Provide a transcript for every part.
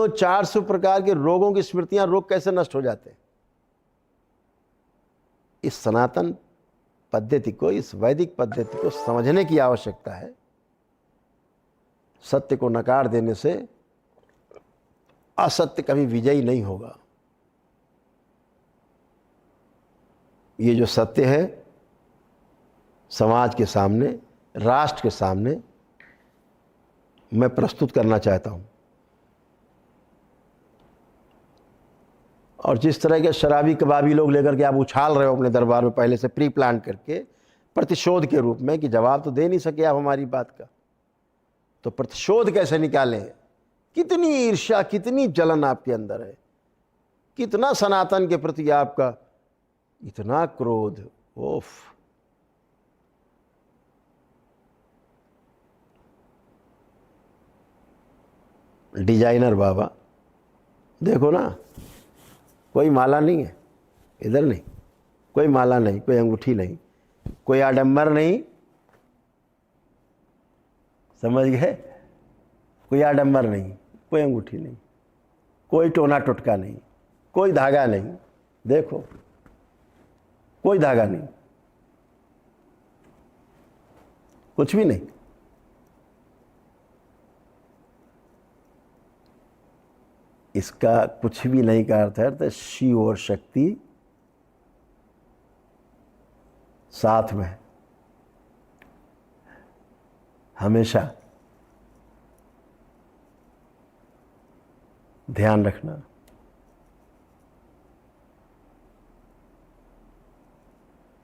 हो 400 प्रकार के रोगों की स्मृतियां, रोग कैसे नष्ट हो जाते हैं। इस सनातन पद्धति को, इस वैदिक पद्धति को समझने की आवश्यकता है। सत्य को नकार देने से असत्य कभी विजयी नहीं होगा। ये जो सत्य है, समाज के सामने, राष्ट्र के सामने मैं प्रस्तुत करना चाहता हूं। और जिस तरह के शराबी कबाबी लोग लेकर के आप उछाल रहे हो अपने दरबार में, पहले से प्री प्लान करके, प्रतिशोध के रूप में, कि जवाब तो दे नहीं सके आप हमारी बात का, तो प्रतिशोध कैसे निकालें। कितनी ईर्ष्या, कितनी जलन आपके अंदर है, कितना सनातन के प्रति आपका इतना क्रोध। ओफ, डिजाइनर बाबा देखो ना, कोई माला नहीं है इधर, नहीं कोई माला नहीं, कोई अंगूठी नहीं, कोई आडंबर नहीं, समझ गए, कोई आडंबर नहीं, कोई अंगूठी नहीं, कोई टोना टुटका नहीं, कोई धागा नहीं, देखो कोई धागा नहीं, कुछ भी नहीं। इसका कुछ भी नहीं का अर्थ है तो शिव और शक्ति साथ में हमेशा। ध्यान रखना,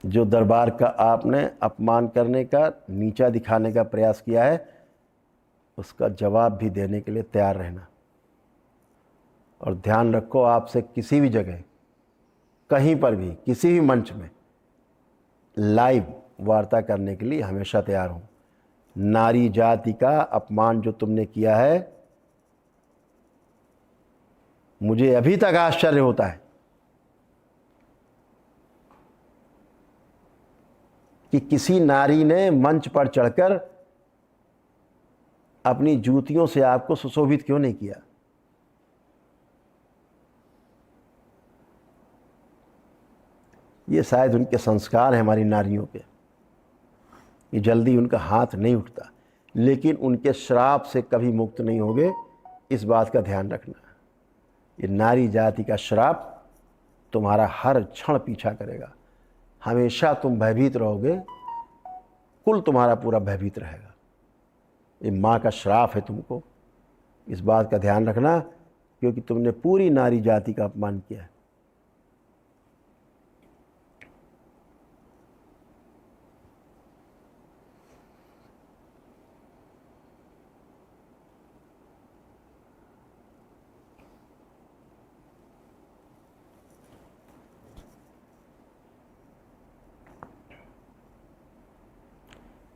जो दरबार का आपने अपमान करने का, नीचा दिखाने का प्रयास किया है, उसका जवाब भी देने के लिए तैयार रहना। और ध्यान रखो, आपसे किसी भी जगह, कहीं पर भी, किसी भी मंच में लाइव वार्ता करने के लिए हमेशा तैयार हूं। नारी जाति का अपमान जो तुमने किया है, मुझे अभी तक आश्चर्य होता है कि किसी नारी ने मंच पर चढ़कर अपनी जूतियों से आपको सुशोभित क्यों नहीं किया। ये शायद उनके संस्कार हैं हमारी नारियों पे, ये जल्दी उनका हाथ नहीं उठता, लेकिन उनके श्राप से कभी मुक्त नहीं होगे, इस बात का ध्यान रखना। ये नारी जाति का श्राप तुम्हारा हर क्षण पीछा करेगा, हमेशा तुम भयभीत रहोगे, कुल तुम्हारा पूरा भयभीत रहेगा। ये माँ का श्राप है तुमको, इस बात का ध्यान रखना, क्योंकि तुमने पूरी नारी जाति का अपमान किया है।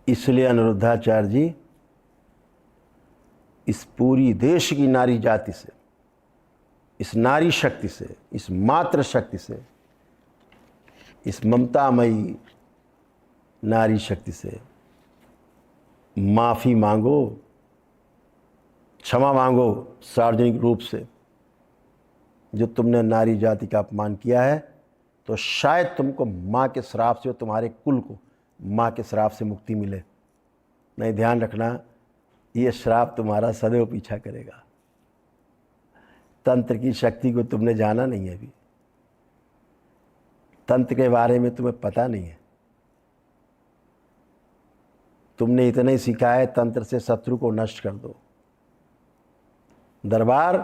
इसलिए अनिरुद्धाचार्य जी इस पूरी देश की नारी जाति से, इस नारी शक्ति से, इस मातृ शक्ति से, इस ममतामयी नारी शक्ति से माफ़ी मांगो, क्षमा मांगो सार्वजनिक रूप से। जो तुमने नारी जाति का अपमान किया है, तो शायद तुमको माँ के श्राप से, तुम्हारे कुल को माँ के श्राप से मुक्ति मिले। नहीं, ध्यान रखना, ये श्राप तुम्हारा सदैव पीछा करेगा। तंत्र की शक्ति को तुमने जाना नहीं है, अभी तंत्र के बारे में तुम्हें पता नहीं है। तुमने इतना ही सीखा है, तंत्र से शत्रु को नष्ट कर दो। दरबार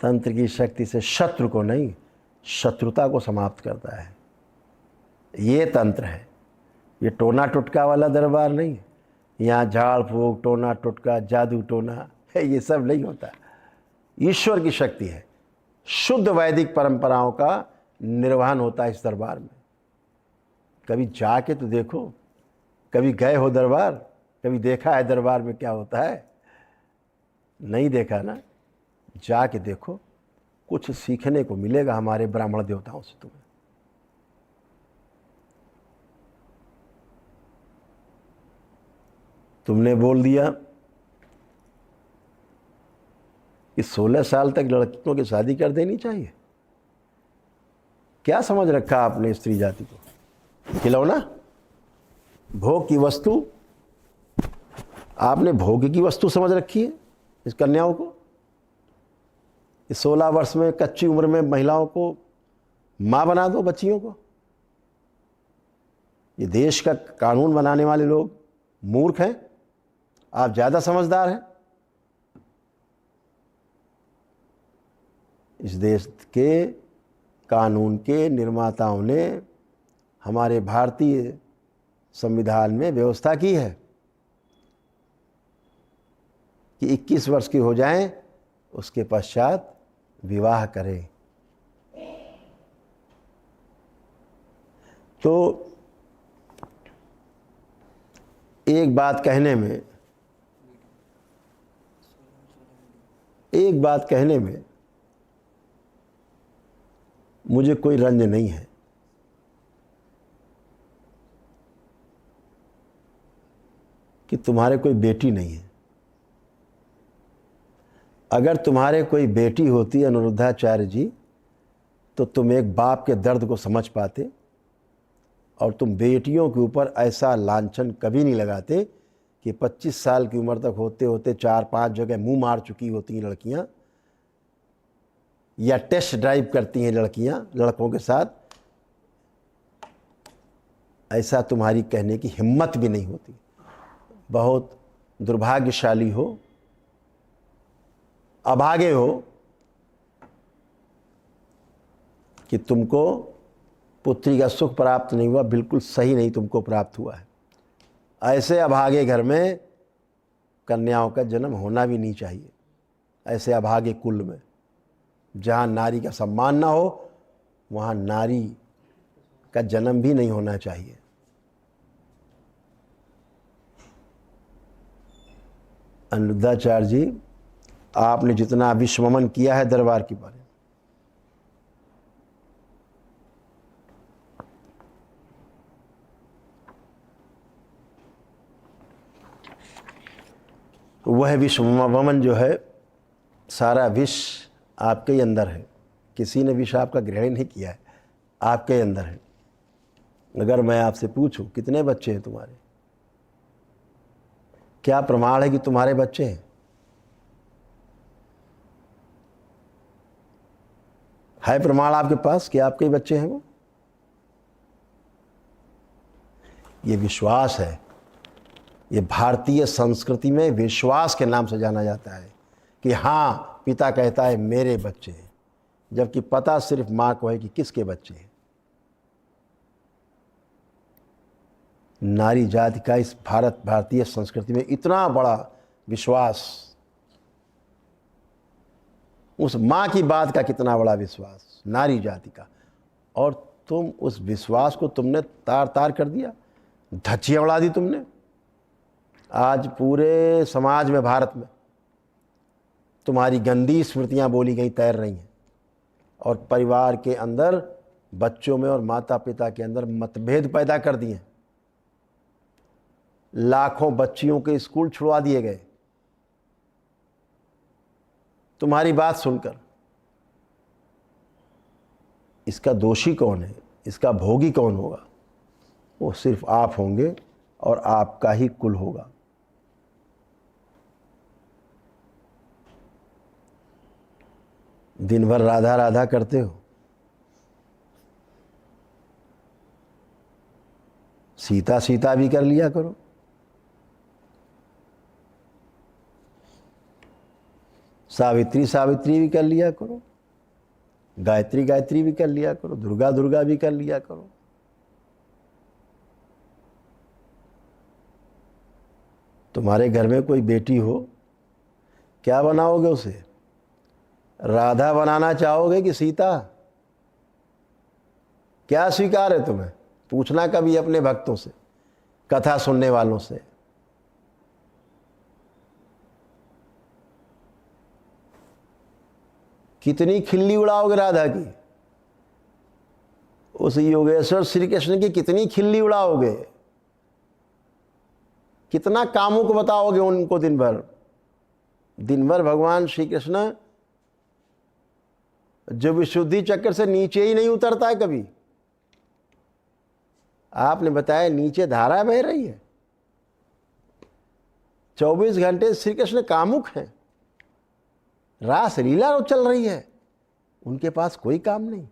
तंत्र की शक्ति से शत्रु को नहीं, शत्रुता को समाप्त करता है। ये तंत्र है, ये टोना टुटका वाला दरबार नहीं है। यहाँ झाड़ फूक, टोना टुटका, जादू टोना है, ये सब नहीं होता। ईश्वर की शक्ति है, शुद्ध वैदिक परंपराओं का निर्वहन होता है इस दरबार में। कभी जाके तो देखो, कभी गए हो दरबार, कभी देखा है दरबार में क्या होता है? नहीं देखा ना, जाके देखो, कुछ सीखने को मिलेगा हमारे ब्राह्मण देवताओं से तुम्हें। तुमने बोल दिया कि 16 साल तक लड़कियों की शादी कर देनी चाहिए? क्या समझ रखा आपने स्त्री जाति को? खिलौना, भोग की वस्तु, आपने भोग की वस्तु समझ रखी है इस कन्याओं को। इस 16 वर्ष में कच्ची उम्र में महिलाओं को मां बना दो, बच्चियों को। ये देश का कानून बनाने वाले लोग मूर्ख हैं, आप ज़्यादा समझदार हैं। इस देश के कानून के निर्माताओं ने हमारे भारतीय संविधान में व्यवस्था की है कि 21 वर्ष की हो जाएं, उसके पश्चात विवाह करें। तो एक बात कहने में मुझे कोई रंज नहीं है कि तुम्हारे कोई बेटी नहीं है। अगर तुम्हारे कोई बेटी होती अनिरुद्धाचार्य जी, तो तुम एक बाप के दर्द को समझ पाते और तुम बेटियों के ऊपर ऐसा लांछन कभी नहीं लगाते कि 25 साल की उम्र तक होते होते 4-5 जगह मुंह मार चुकी होती हैं लड़कियां, या टेस्ट ड्राइव करती हैं लड़कियां लड़कों के साथ, ऐसा तुम्हारी कहने की हिम्मत भी नहीं होती। बहुत दुर्भाग्यशाली हो, अभागे हो कि तुमको पुत्री का सुख प्राप्त नहीं हुआ, बिल्कुल सही नहीं तुमको प्राप्त हुआ है। ऐसे अभागे घर में कन्याओं का जन्म होना भी नहीं चाहिए। ऐसे अभागे कुल में जहाँ नारी का सम्मान ना हो, वहाँ नारी का जन्म भी नहीं होना चाहिए। अनिरुद्धाचार्य जी, आपने जितना विश्वमन किया है दरबार के बारे में, वह विश्वमन जो है, सारा विष आपके ही अंदर है। किसी ने विष आपका ग्रहण नहीं किया है, आपके अंदर है। अगर मैं आपसे पूछूं कितने बच्चे हैं तुम्हारे, क्या प्रमाण है कि तुम्हारे बच्चे हैं? है प्रमाण आपके पास कि आपके बच्चे हैं वो? ये विश्वास है। ये भारतीय संस्कृति में विश्वास के नाम से जाना जाता है कि हाँ, पिता कहता है मेरे बच्चे हैं, जबकि पता सिर्फ माँ को है कि किसके बच्चे हैं। नारी जाति का इस भारतीय संस्कृति में इतना बड़ा विश्वास, उस माँ की बात का कितना बड़ा विश्वास नारी जाति का, और तुम उस विश्वास को तुमने तार तार कर दिया, धज्जियाँ उड़ा दी तुमने। आज पूरे समाज में, भारत में तुम्हारी गंदी स्मृतियाँ बोली गई तैर रही हैं, और परिवार के अंदर बच्चों में और माता पिता के अंदर मतभेद पैदा कर दिए। लाखों बच्चियों के स्कूल छुड़वा दिए गए तुम्हारी बात सुनकर। इसका दोषी कौन है? इसका भोगी कौन होगा? वो सिर्फ आप होंगे और आपका ही कुल होगा। दिन भर राधा राधा करते हो, सीता सीता भी कर लिया करो। सावित्री सावित्री भी कर लिया करो, गायत्री गायत्री भी कर लिया करो, दुर्गा दुर्गा भी कर लिया करो। तुम्हारे घर में कोई बेटी हो, क्या बनाओगे उसे? राधा बनाना चाहोगे कि सीता? क्या स्वीकार है तुम्हें? पूछना कभी अपने भक्तों से, कथा सुनने वालों से। कितनी खिल्ली उड़ाओगे राधा की? उस योगेश्वर श्री कृष्ण की कितनी खिल्ली उड़ाओगे? कितना कामों को बताओगे उनको? दिन भर भगवान श्री कृष्ण जो विशुद्धि चक्र से नीचे ही नहीं उतरता है कभी। आपने बताया नीचे धारा बह रही है, 24 घंटे श्री कृष्ण कामुक हैं, रास लीला चल रही है, उनके पास कोई काम नहीं।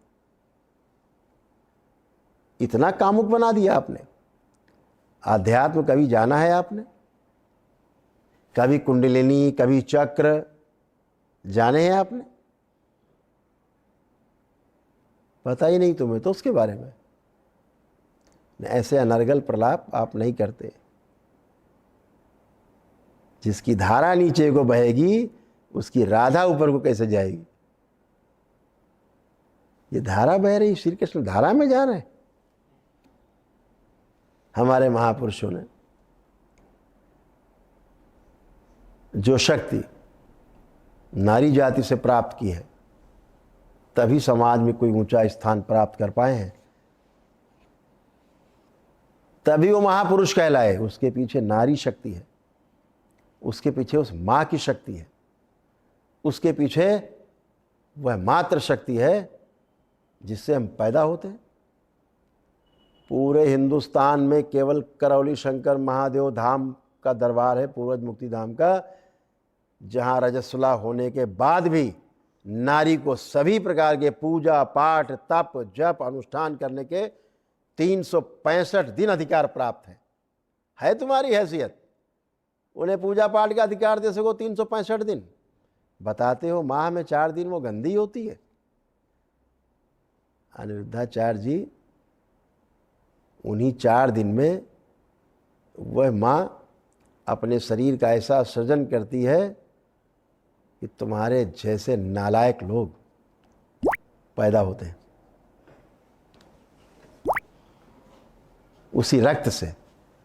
इतना कामुक बना दिया आपने। आध्यात्म कभी जाना है आपने? कभी कुंडलिनी, कभी चक्र जाने हैं आपने? पता ही नहीं तुम्हें तो उसके बारे में। ऐसे अनर्गल प्रलाप आप नहीं करते। जिसकी धारा नीचे को बहेगी उसकी राधा ऊपर को कैसे जाएगी? ये धारा बह रही, श्री कृष्ण धारा में जा रहे हैं। हमारे महापुरुषों ने जो शक्ति नारी जाति से प्राप्त की है, तभी समाज में कोई ऊंचा स्थान प्राप्त कर पाए हैं, तभी वो महापुरुष कहलाए। उसके पीछे नारी शक्ति है, उसके पीछे उस माँ की शक्ति है, उसके पीछे वह मात्र शक्ति है जिससे हम पैदा होते हैं। पूरे हिंदुस्तान में केवल करौली शंकर महादेव धाम का दरबार है, पूर्वज मुक्ति धाम का, जहाँ रजस्वला होने के बाद भी नारी को सभी प्रकार के पूजा पाठ, तप, जप, अनुष्ठान करने के 365 दिन अधिकार प्राप्त है तुम्हारी हैसियत। उन्हें पूजा पाठ का अधिकार दे सको 365 दिन। बताते हो माह में 4 दिन वो गंदी होती है। अनिरुद्धाचार्य जी, उन्हीं 4 दिन में वह माँ अपने शरीर का ऐसा सृजन करती है कि तुम्हारे जैसे नालायक लोग पैदा होते हैं। उसी रक्त से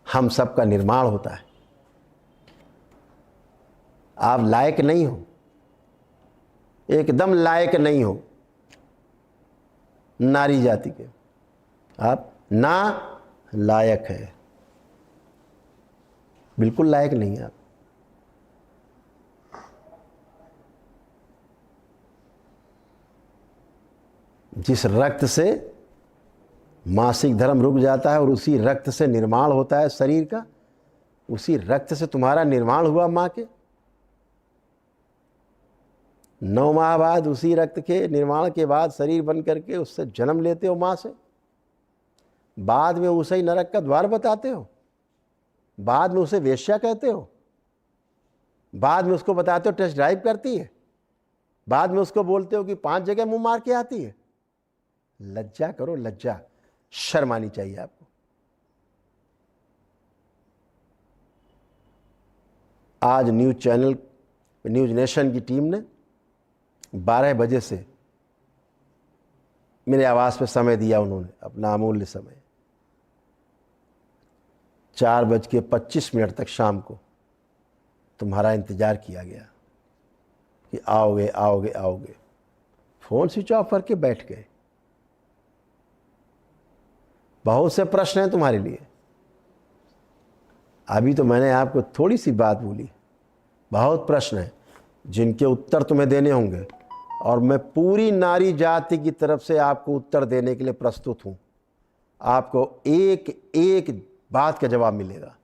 हम सबका निर्माण होता है। आप लायक नहीं हो, एकदम लायक नहीं हो नारी जाति के। आप ना लायक है, बिल्कुल लायक नहीं है आप। जिस रक्त से मासिक धर्म रुक जाता है और उसी रक्त से निर्माण होता है शरीर का, उसी रक्त से तुम्हारा निर्माण हुआ माँ के। 9 माह बाद उसी रक्त के निर्माण के बाद शरीर बन करके उससे जन्म लेते हो माँ से। बाद में उसे ही नरक का द्वार बताते हो, बाद में उसे वेश्या कहते हो, बाद में उसको बताते हो टेस्ट ड्राइव करती है, बाद में उसको बोलते हो कि 5 जगह मुंह मार के आती है। लज्जा करो, लज्जा, शर्म आनी चाहिए आपको। आज न्यूज चैनल, न्यूज नेशन की टीम ने 12 बजे से मेरे आवास पे समय दिया, उन्होंने अपना अमूल्य समय। 4:25 तक शाम को तुम्हारा इंतजार किया गया कि आओगे आओगे आओगे। फोन स्विच ऑफ करके बैठ गए। बहुत से प्रश्न हैं तुम्हारे लिए। अभी तो मैंने आपको थोड़ी सी बात बोली, बहुत प्रश्न हैं जिनके उत्तर तुम्हें देने होंगे, और मैं पूरी नारी जाति की तरफ से आपको उत्तर देने के लिए प्रस्तुत हूं। आपको एक एक बात का जवाब मिलेगा।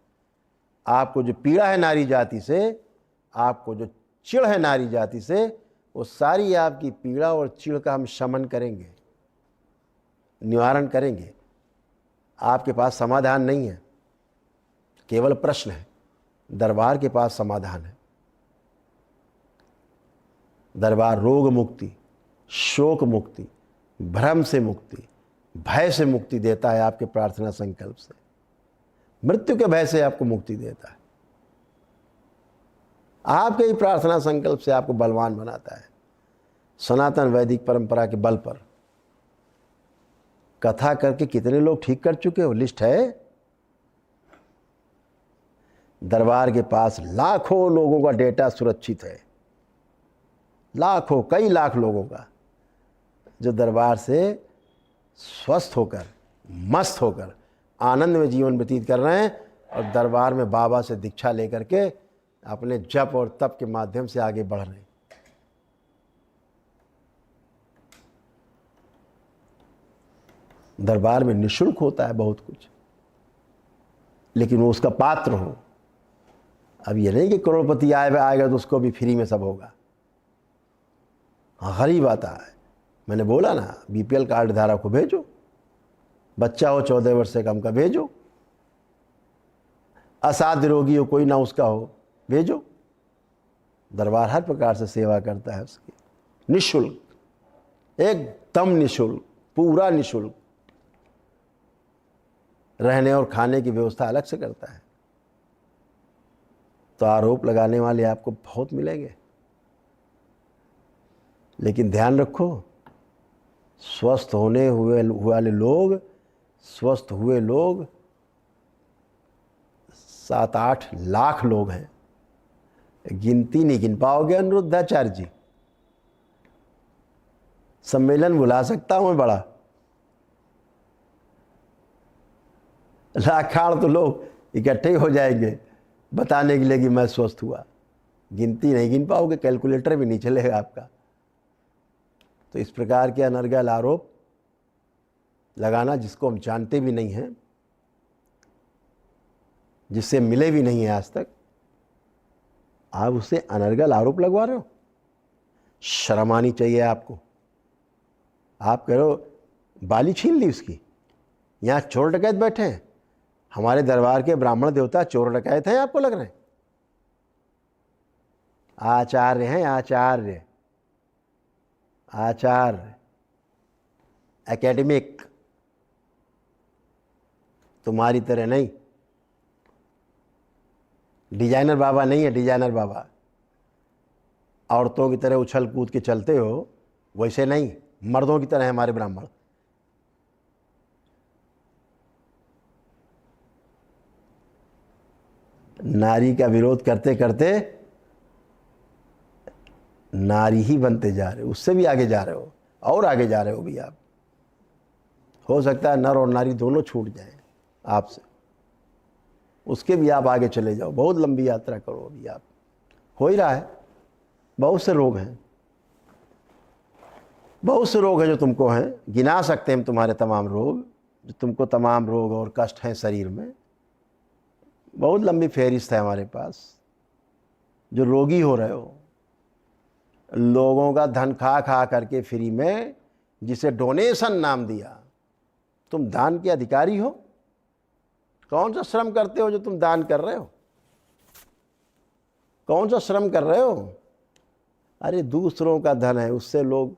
आपको जो पीड़ा है नारी जाति से, आपको जो चिढ़ है नारी जाति से, वो सारी आपकी पीड़ा और चिढ़ का हम शमन करेंगे, निवारण करेंगे। आपके पास समाधान नहीं है, केवल प्रश्न है। दरबार के पास समाधान है। दरबार रोग मुक्ति, शोक मुक्ति, भ्रम से मुक्ति, भय से मुक्ति देता है। आपके प्रार्थना संकल्प से, मृत्यु के भय से आपको मुक्ति देता है। आपके ही प्रार्थना संकल्प से आपको बलवान बनाता है। सनातन वैदिक परंपरा के बल पर कथा करके कितने लोग ठीक कर चुके हो, लिस्ट है। दरबार के पास लाखों लोगों का डेटा सुरक्षित है, लाखों, कई लाख लोगों का, जो दरबार से स्वस्थ होकर, मस्त होकर, आनंद में जीवन व्यतीत कर रहे हैं, और दरबार में बाबा से दीक्षा लेकर के अपने जप और तप के माध्यम से आगे बढ़ रहे हैं। दरबार में निःशुल्क होता है बहुत कुछ, लेकिन वो उसका पात्र हो। अब ये नहीं कि करोड़पति आएगा तो उसको भी फ्री में सब होगा। हाँ, गरीब आता है, मैंने बोला ना, बीपीएल कार्ड धारक को भेजो, बच्चा हो 14 वर्ष से कम का भेजो, असाध्य रोगी हो, कोई ना उसका हो, भेजो। दरबार हर प्रकार से सेवा करता है उसकी, निःशुल्क, एकदम निःशुल्क, पूरा निःशुल्क। रहने और खाने की व्यवस्था अलग से करता है। तो आरोप लगाने वाले आपको बहुत मिलेंगे, लेकिन ध्यान रखो, स्वस्थ होने वाले लोग, स्वस्थ हुए लोग 7-8 लाख लोग हैं, गिनती नहीं गिन पाओगे अनिरुद्धाचार्य जी। सम्मेलन बुला सकता हूं मैं बड़ा, लाखाड़ तो लोग इकट्ठे हो जाएंगे बताने के लिए कि मैं स्वस्थ हुआ। गिनती नहीं गिन पाओगे, कैलकुलेटर भी नहीं चलेगा आपका। तो इस प्रकार के अनर्गल आरोप लगाना, जिसको हम जानते भी नहीं हैं, जिससे मिले भी नहीं है आज तक, आप उससे अनर्गल आरोप लगवा रहे हो। शर्म आनी चाहिए आपको। आप कह रहे हो बाली छीन ली उसकी। यहाँ चोर डकैत बैठे हैं, हमारे दरबार के ब्राह्मण देवता चोर डकैत हैं आपको लग रहे हैं? आचार्य हैं, आचार्य, आचार्य, एकेडमिक, तुम्हारी तरह नहीं। डिजाइनर बाबा नहीं है, डिजाइनर बाबा। औरतों की तरह उछल कूद के चलते हो, वैसे नहीं, मर्दों की तरह है हमारे ब्राह्मण। नारी का विरोध करते करते नारी ही बनते जा रहे हो, उससे भी आगे जा रहे हो, और आगे जा रहे हो भी आप। हो सकता है नर और नारी दोनों छूट जाएं आपसे, उसके भी आप आगे चले जाओ, बहुत लंबी यात्रा करो अभी आप। हो ही रहा है। बहुत से रोग हैं, बहुत से रोग हैं जो तुमको हैं, गिना सकते हैं तुम्हारे तमाम रोग, जो तुमको तमाम रोग और कष्ट हैं शरीर में। बहुत लंबी फहरिस्त है हमारे पास। जो रोगी हो रहे हो, लोगों का धन खा खा करके फ्री में, जिसे डोनेशन नाम दिया, तुम दान के अधिकारी हो। कौन सा श्रम करते हो जो तुम दान कर रहे हो? कौन सा श्रम कर रहे हो? अरे दूसरों का धन है, उससे लोग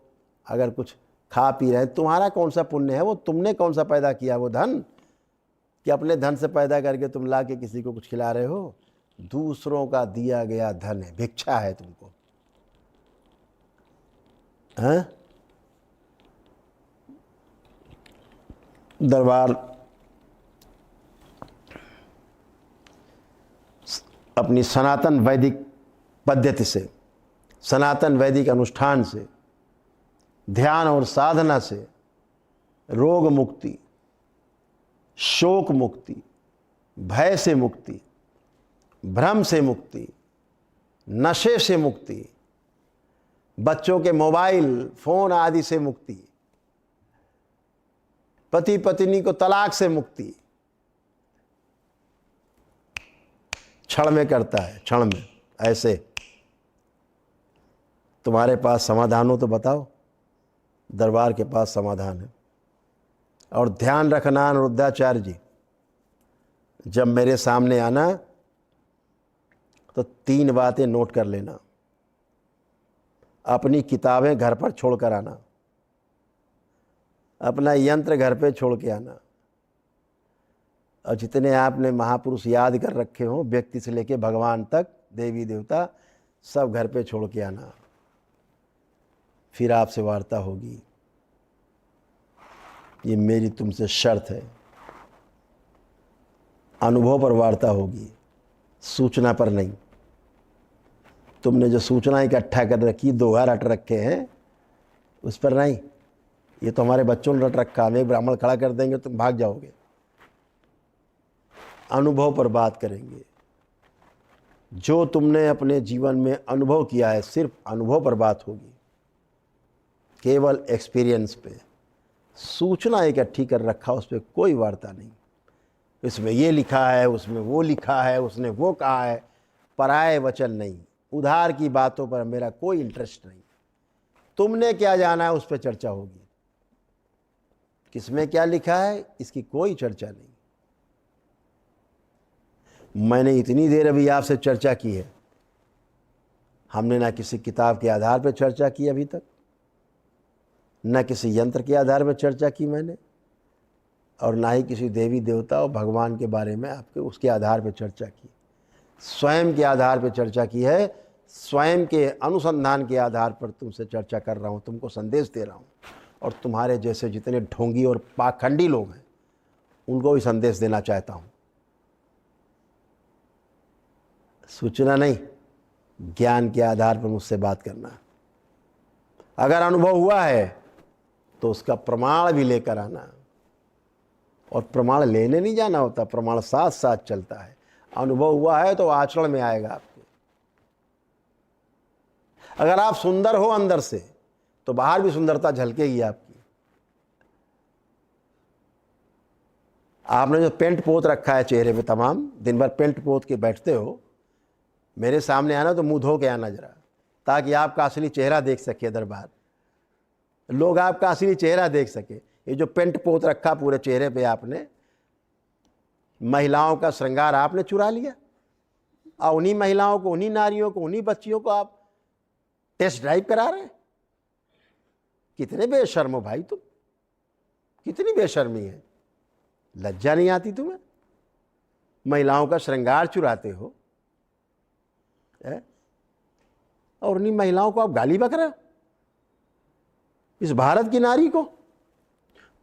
अगर कुछ खा पी रहे हैं, तुम्हारा कौन सा पुण्य है? वो तुमने कौन सा पैदा किया वो धन, कि अपने धन से पैदा करके तुम ला के किसी को कुछ खिला रहे हो? दूसरों का दिया गया धन है, भिक्षा है तुमको। हैं? दरबार अपनी सनातन वैदिक पद्धति से, सनातन वैदिक अनुष्ठान से, ध्यान और साधना से रोग मुक्ति, शोक मुक्ति, भय से मुक्ति, भ्रम से मुक्ति, नशे से मुक्ति, बच्चों के मोबाइल फोन आदि से मुक्ति, पति पत्नी को तलाक से मुक्ति, क्षण में करता है, क्षण में। ऐसे तुम्हारे पास समाधान हो तो बताओ। दरबार के पास समाधान है। और ध्यान रखना अनिरुद्धाचार्य जी, जब मेरे सामने आना तो 3 बातें नोट कर लेना। अपनी किताबें घर पर छोड़ कर आना, अपना यंत्र घर पे छोड़ के आना, और जितने आपने महापुरुष याद कर रखे हो, व्यक्ति से लेके भगवान तक, देवी देवता, सब घर पे छोड़ के आना। फिर आपसे वार्ता होगी। ये मेरी तुमसे शर्त है। अनुभव पर वार्ता होगी, सूचना पर नहीं। तुमने जो सूचना इकट्ठा कर रखी, 2 रट रखे हैं, उस पर नहीं। ये तो हमारे बच्चों ने रट रखा, हमें ब्राह्मण खड़ा कर देंगे तुम भाग जाओगे। अनुभव पर बात करेंगे। जो तुमने अपने जीवन में अनुभव किया है, सिर्फ अनुभव पर बात होगी, केवल एक्सपीरियंस पे। सूचना इकट्ठी कर रखा, उस पर कोई वार्ता नहीं। इसमें ये लिखा है, उसमें वो लिखा है, उसने वो कहा है, पराये वचन नहीं। उधार की बातों पर मेरा कोई इंटरेस्ट नहीं। तुमने क्या जाना है उस पर चर्चा होगी, किसमें क्या लिखा है इसकी कोई चर्चा नहीं। मैंने इतनी देर अभी आपसे चर्चा की है, हमने ना किसी किताब के आधार पर चर्चा की अभी तक, न किसी यंत्र के आधार पर चर्चा की मैंने, और ना ही किसी देवी देवता और भगवान के बारे में आपके उसके आधार पर चर्चा की। स्वयं के आधार पर चर्चा की है, स्वयं के अनुसंधान के आधार पर तुमसे चर्चा कर रहा हूँ, तुमको संदेश दे रहा हूँ। और तुम्हारे जैसे जितने ढोंगी और पाखंडी लोग हैं उनको भी संदेश देना चाहता हूँ। सूचना नहीं, ज्ञान के आधार पर मुझसे बात करना। अगर अनुभव हुआ है तो उसका प्रमाण भी लेकर आना। और प्रमाण लेने नहीं जाना होता, प्रमाण साथ साथ चलता है। अनुभव हुआ है तो आचरण में आएगा आपके। अगर आप सुंदर हो अंदर से तो बाहर भी सुंदरता झलकेगी आपकी। आपने जो पेंट पोत रखा है चेहरे पे, तमाम दिन भर पेंट पोत के बैठते हो, मेरे सामने आना तो मुंह धो के आना जरा, ताकि आपका असली चेहरा देख सके दरबार, लोग आपका असली चेहरा देख सके। ये जो पेंट पोत रखा पूरे चेहरे पे आपने, महिलाओं का श्रृंगार आपने चुरा लिया, और उन्हीं महिलाओं को, उन्हीं नारियों को, उन्हीं बच्चियों को आप टेस्ट ड्राइव करा रहे हैं। कितने बेशर्म हो भाई तुम, कितनी बेशर्मी है, लज्जा नहीं आती तुम्हें? महिलाओं का श्रृंगार चुराते हो और उन्हीं महिलाओं को आप गाली बक रहे हो। इस भारत की नारी को,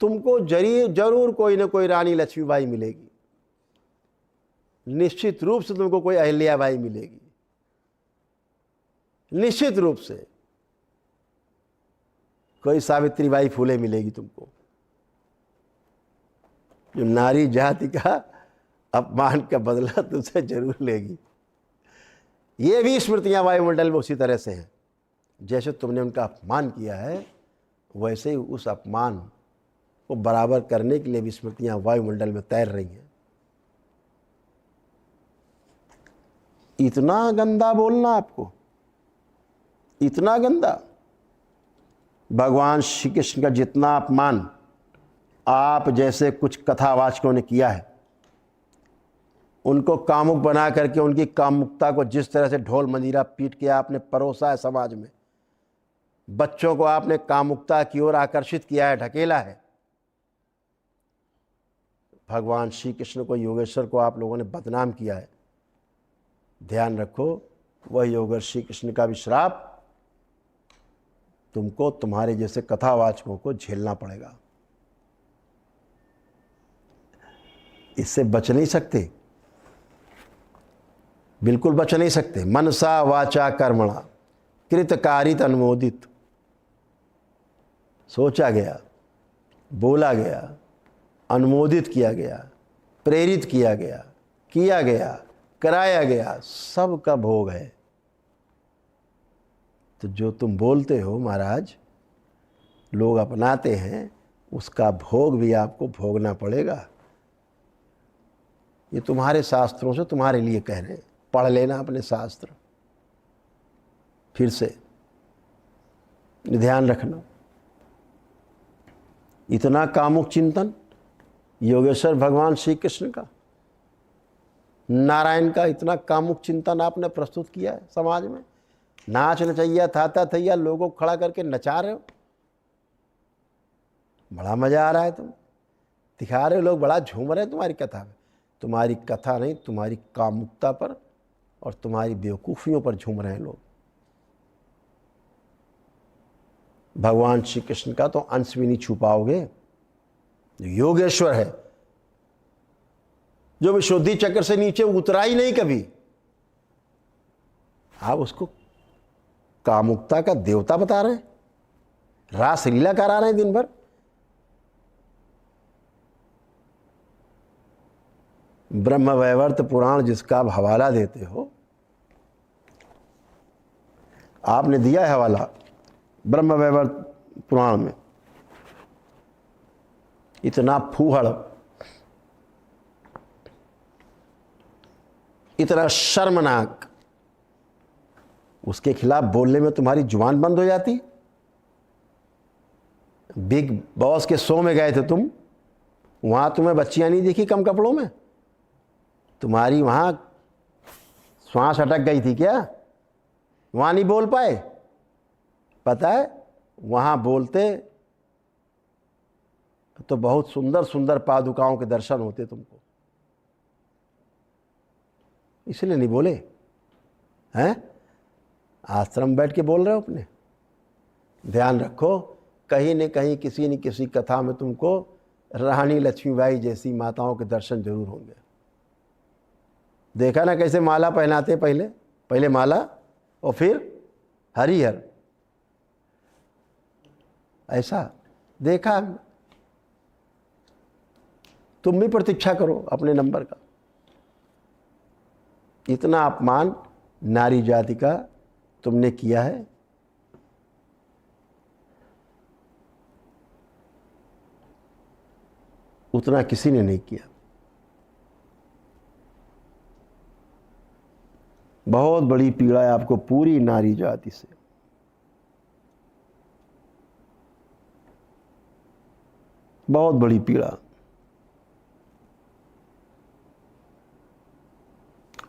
तुमको जरूर कोई ना कोई रानी लक्ष्मीबाई मिलेगी, निश्चित रूप से तुमको कोई अहिल्याबाई मिलेगी, निश्चित रूप से कोई सावित्रीबाई फूले मिलेगी तुमको, जो नारी जाति का अपमान का बदला तुमसे जरूर लेगी। ये भी स्मृतियां वायुमंडल में उसी तरह से हैं। जैसे तुमने उनका अपमान किया है, वैसे ही उस अपमान को बराबर करने के लिए भी स्मृतियां वायुमंडल में तैर रही हैं। इतना गंदा बोलना आपको, इतना गंदा। भगवान श्री कृष्ण का जितना अपमान आप जैसे कुछ कथावाचकों ने किया है, उनको कामुक बना करके उनकी कामुकता को जिस तरह से ढोल मंजीरा पीट के आपने परोसा है समाज में, बच्चों को आपने कामुकता की ओर आकर्षित किया है, ढकेला है। भगवान श्री कृष्ण को, योगेश्वर को आप लोगों ने बदनाम किया है। ध्यान रखो, वह योगेश्वर श्री कृष्ण का भी श्राप तुमको, तुम्हारे जैसे कथावाचकों को झेलना पड़ेगा। इससे बच नहीं सकते, बिल्कुल बच नहीं सकते। मनसा वाचा कर्मणा कृतकारित अनुमोदित, सोचा गया, बोला गया, अनुमोदित किया गया, प्रेरित किया गया, कराया गया, सब का भोग है। तो जो तुम बोलते हो महाराज, लोग अपनाते हैं, उसका भोग भी आपको भोगना पड़ेगा। ये तुम्हारे शास्त्रों से तुम्हारे लिए कह रहे हैं, पढ़ लेना अपने शास्त्र, फिर से ध्यान रखना। इतना कामुक चिंतन योगेश्वर भगवान श्री कृष्ण का, नारायण का इतना कामुक चिंतन आपने प्रस्तुत किया है समाज में। नाच नचैया थाता थैया लोगों को खड़ा करके नचा रहे हो, बड़ा मजा आ रहा है, तुम दिखा रहे हो, लोग बड़ा झूम रहे हैं तुम्हारी कथा में। तुम्हारी कथा नहीं, तुम्हारी कामुकता पर और तुम्हारी बेवकूफ़ियों पर झूम रहे हैं लोग। भगवान श्री कृष्ण का तो अंश भी नहीं छू पाओगे। जो योगेश्वर है, जो विशुद्धि चक्र से नीचे उतरा ही नहीं कभी, आप उसको कामुकता का देवता बता रहे हैं, रास लीला करा रहे हैं दिन भर। ब्रह्म वैवर्त पुराण जिसका आप हवाला देते हो, आपने दिया है हवाला ब्रह्म वैवर्त पुराण में, इतना फूहड़, इतना शर्मनाक, उसके खिलाफ बोलने में तुम्हारी जुबान बंद हो जाती। बिग बॉस के शो में गए थे तुम, वहां तुम्हें बच्चियां नहीं दिखी कम कपड़ों में? तुम्हारी वहां श्वास अटक गई थी क्या? वहां नहीं बोल पाए? पता है, वहां बोलते तो बहुत सुंदर सुंदर पादुकाओं के दर्शन होते तुमको, इसलिए नहीं बोले हैं? आश्रम बैठ के बोल रहे हो अपने। ध्यान रखो, कहीं न कहीं किसी न किसी कथा में तुमको रानी लक्ष्मीबाई जैसी माताओं के दर्शन जरूर होंगे। देखा ना कैसे माला पहनाते, पहले माला और फिर हरिहर, ऐसा देखा। तुम भी प्रतीक्षा करो अपने नंबर का। इतना अपमान नारी जाति का तुमने किया है, उतना किसी ने नहीं किया। बहुत बड़ी पीड़ा है आपको पूरी नारी जाति से। बहुत बड़ी पीड़ा।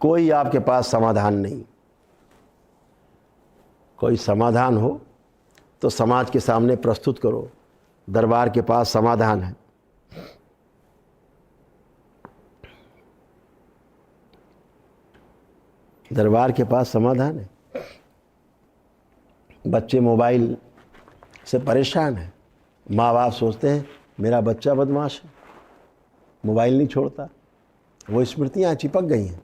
कोई आपके पास समाधान नहीं। कोई समाधान हो तो समाज के सामने प्रस्तुत करो। दरबार के पास समाधान है। दरबार के पास समाधान है। बच्चे मोबाइल से परेशान हैं। माँ बाप सोचते हैं मेरा बच्चा बदमाश है, मोबाइल नहीं छोड़ता। वो स्मृतियाँ चिपक गई हैं।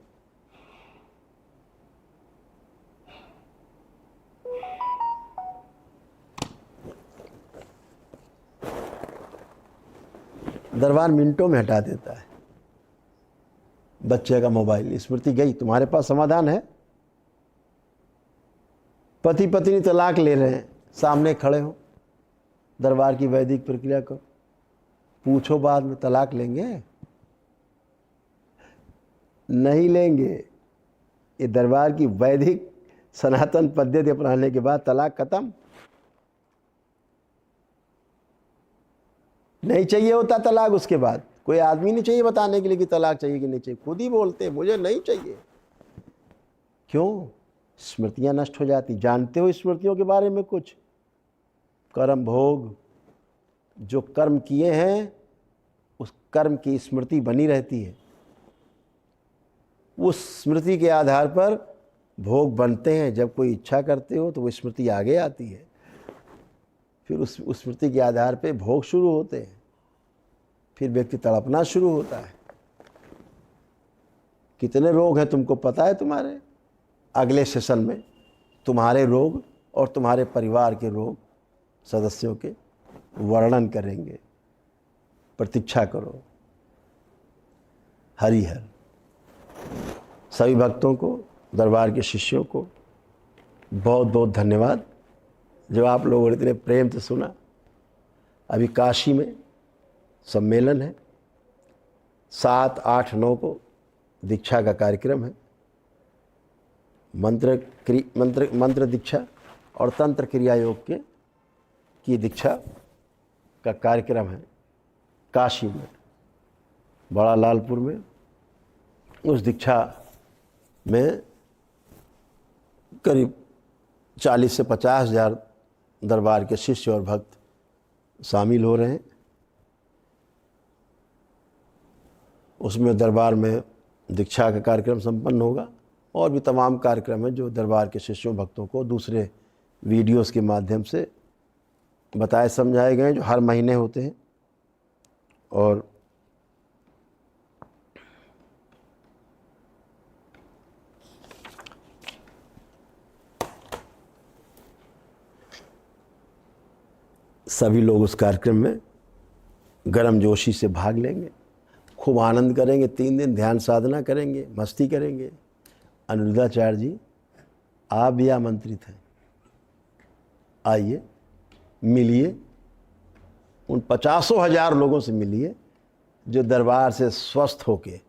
दरबार मिनटों में हटा देता है बच्चे का मोबाइल। स्मृति गई, तुम्हारे पास समाधान है? पति पत्नी तलाक ले रहे हैं, सामने खड़े हो, दरबार की वैदिक प्रक्रिया को पूछो, बाद में तलाक लेंगे? नहीं लेंगे। ये दरबार की वैदिक सनातन पद्धति अपनाने के बाद तलाक खत्म। नहीं चाहिए होता तलाक, उसके बाद कोई आदमी नहीं चाहिए बताने के लिए कि तलाक चाहिए कि नहीं चाहिए। खुद ही बोलते मुझे नहीं चाहिए। क्यों? स्मृतियां नष्ट हो जाती। जानते हो स्मृतियों के बारे में कुछ? कर्म भोग, जो कर्म किए हैं उस कर्म की स्मृति बनी रहती है। उस स्मृति के आधार पर भोग बनते हैं। जब कोई इच्छा करते हो तो वो स्मृति आगे आती है, फिर उस स्मृति के आधार पे भोग शुरू होते हैं, फिर व्यक्ति तड़पना शुरू होता है। कितने रोग हैं तुमको पता है? तुम्हारे अगले सेशन में तुम्हारे रोग और तुम्हारे परिवार के रोग सदस्यों के वर्णन करेंगे। प्रतीक्षा करो। हरिहर। सभी भक्तों को, दरबार के शिष्यों को बहुत बहुत धन्यवाद जो आप लोगों ने इतने प्रेम से सुना। अभी काशी में सम्मेलन है, 7, 8, 9 को दीक्षा का कार्यक्रम है। मंत्र दीक्षा और तंत्र क्रिया योग की दीक्षा का कार्यक्रम है काशी में, बड़ा लालपुर में। उस दीक्षा में करीब 40 से 50 हज़ार दरबार के शिष्य और भक्त शामिल हो रहे हैं। उसमें दरबार में दीक्षा का कार्यक्रम संपन्न होगा और भी तमाम कार्यक्रम हैं जो दरबार के शिष्यों भक्तों को दूसरे वीडियोस के माध्यम से बताए समझाए गए, जो हर महीने होते हैं। और सभी लोग उस कार्यक्रम में गर्मजोशी से भाग लेंगे, खूब आनंद करेंगे। 3 दिन ध्यान साधना करेंगे, मस्ती करेंगे। अनिरुद्धाचार्य जी आप भी आमंत्रित हैं, आइए, मिलिए, उन 50,000 लोगों से मिलिए जो दरबार से स्वस्थ होके,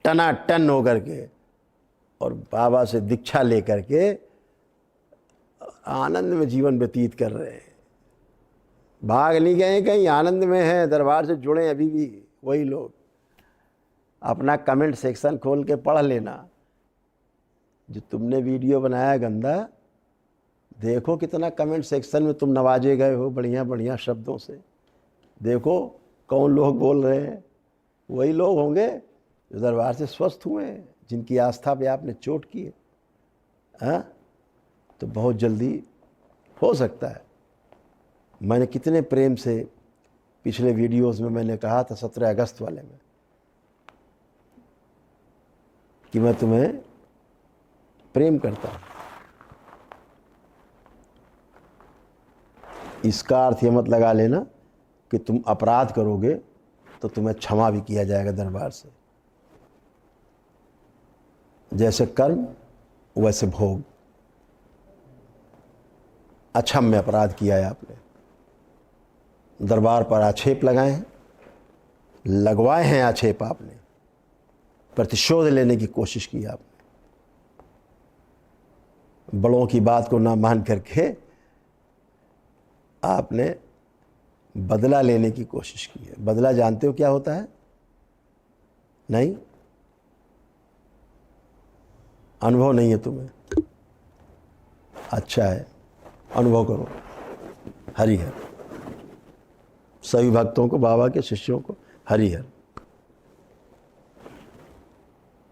टनाटन होकर के और बाबा से दीक्षा लेकर के आनंद में जीवन व्यतीत कर रहे हैं। भाग नहीं गए कहीं, आनंद में हैं, दरबार से जुड़े अभी भी वही लोग। अपना कमेंट सेक्शन खोल के पढ़ लेना। जो तुमने वीडियो बनाया गंदा, देखो कितना कमेंट सेक्शन में तुम नवाजे गए हो बढ़िया बढ़िया शब्दों से। देखो कौन लोग बोल रहे हैं, वही लोग होंगे जो दरबार से स्वस्थ हुए हैं, जिनकी आस्था पे आपने चोट की है। हाँ, तो बहुत जल्दी हो सकता है। मैंने कितने प्रेम से पिछले वीडियोस में मैंने कहा था 17 अगस्त वाले में कि मैं तुम्हें प्रेम करता हूं। इसका अर्थ ये मत लगा लेना कि तुम अपराध करोगे तो तुम्हें क्षमा भी किया जाएगा दरबार से। जैसे कर्म वैसे भोग। अक्षम्य अपराध किया है आपने, दरबार पर आक्षेप लगाए हैं, लगवाए हैं आक्षेप, आपने प्रतिशोध लेने की कोशिश की आपने। बड़ों की बात को ना मान करके आपने बदला लेने की कोशिश की है। बदला जानते हो क्या होता है? नहीं, अनुभव नहीं है तुम्हें। अच्छा है, अनुभव करो। हरि हर। सभी भक्तों को, बाबा के शिष्यों को हरि हर।